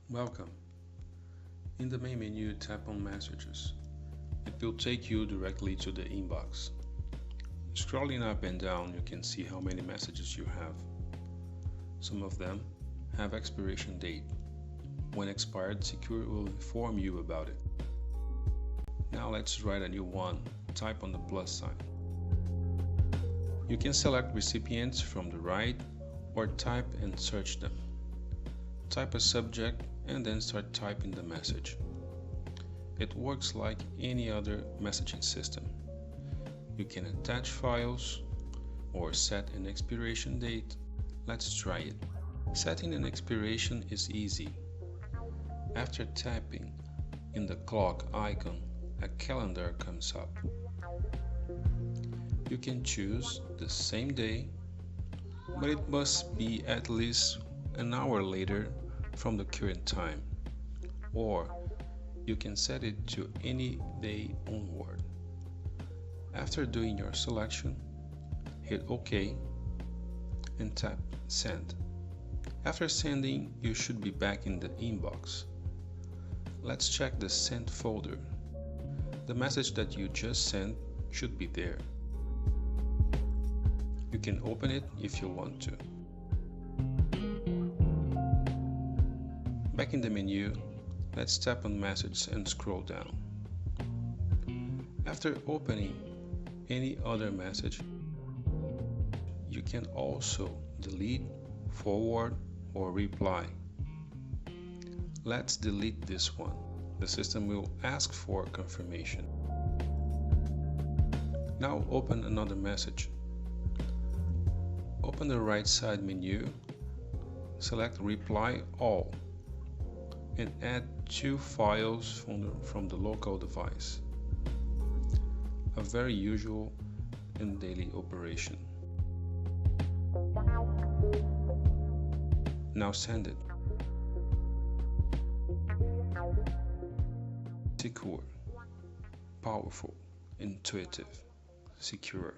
Welcome. In the main menu, tap on Messages. It will take you directly to the inbox. Scrolling up and down, you can see how many messages you have. Some of them have expiration date. When expired, Sikur will inform you about it. Now let's write a new one. Type on the plus sign. You can select recipients from the right or type and search them. Type a subject and then start typing the message. It works like any other messaging system. You can attach files or set an expiration date. Let's try it. Setting an expiration is easy. After tapping in the clock icon, a calendar comes up. You can choose the same day, but it must be at least an hour later from the current time, or you can set it to any day onward. After doing your selection, hit OK and tap Send. After sending, you should be back in the inbox. Let's check the Sent folder. The message that you just sent should be there. You can open it if you want to. Back in the menu, let's tap on Message and scroll down. After opening any other message, you can also delete, forward, or reply. Let's delete this one. The system will ask for confirmation. Now open another message. Open the right side menu, select Reply All, and add 2 files from the local device. A very usual and daily operation. Now send it. Sikur. Powerful, intuitive, secure.